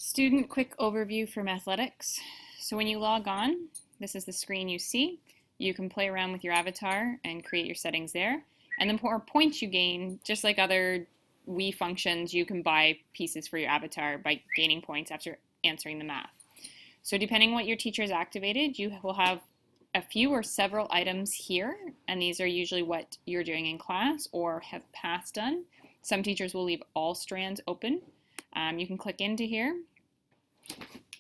Student quick overview for Mathletics. So when you log on, this is the screen you see. You can play around with your avatar and create your settings there. And the more points you gain, just like other Wii functions, you can buy pieces for your avatar by gaining points after answering the math. So depending what your teacher has activated, you will have a few or several items here, and these are usually what you're doing in class or have past done. Some teachers will leave all strands open. You can click into here,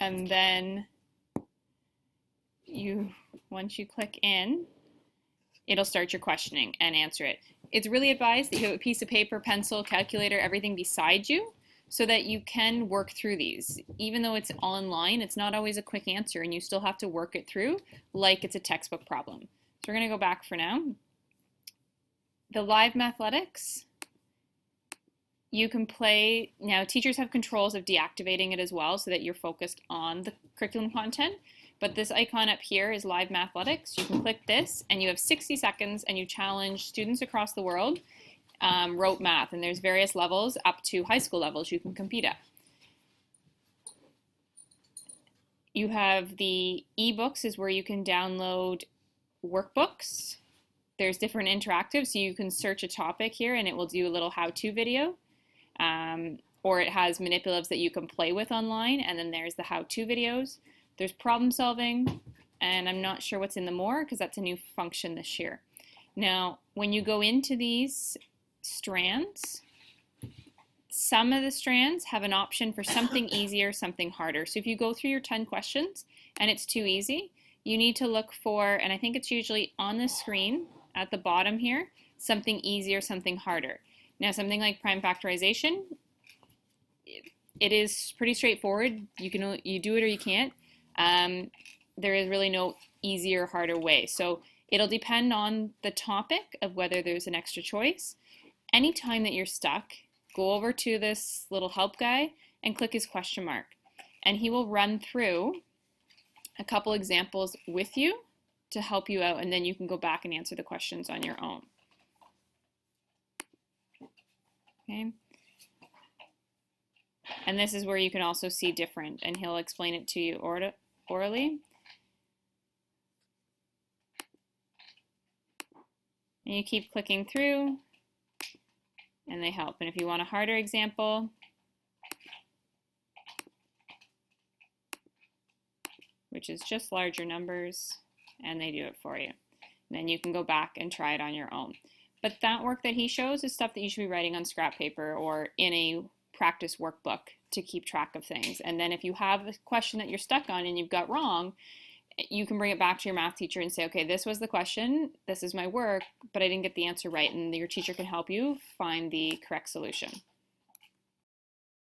and then once you click in, it'll start your questioning and answer it. It's really advised that you have a piece of paper, pencil, calculator, everything beside you so that you can work through these. Even though it's online, it's not always a quick answer and you still have to work it through like it's a textbook problem. So we're going to go back for now. The live Mathletics, you can play. Now teachers have controls of deactivating it as well so that you're focused on the curriculum content. But this icon up here is live Mathletics. You can click this and you have 60 seconds and you challenge students across the world rote math, and there's various levels up to high school levels you can compete at. You have the ebooks is where you can download workbooks. There's different interactives, so you can search a topic here and it will do a little how-to video. Or it has manipulatives that you can play with online, and then there's the how-to videos. There's problem solving, and I'm not sure what's in the more because that's a new function this year. Now, when you go into these strands, some of the strands have an option for something easier, something harder. So if you go through your 10 questions and it's too easy, you need to look for, and I think it's usually on the screen at the bottom here, something easier, something harder. Now, something like prime factorization, it is pretty straightforward. You do it or you can't. There is really no easier or harder way. So it'll depend on the topic of whether there's an extra choice. Anytime that you're stuck, go over to this little help guy and click his question mark. And he will run through a couple examples with you to help you out, and then you can go back and answer the questions on your own. Okay. And this is where you can also see different, and he'll explain it to you orally. And you keep clicking through, and they help. And if you want a harder example, which is just larger numbers, and they do it for you. And then you can go back and try it on your own. But that work that he shows is stuff that you should be writing on scrap paper or in a practice workbook to keep track of things. And then if you have a question that you're stuck on and you've got wrong, you can bring it back to your math teacher and say, okay, this was the question, this is my work, but I didn't get the answer right, and your teacher can help you find the correct solution.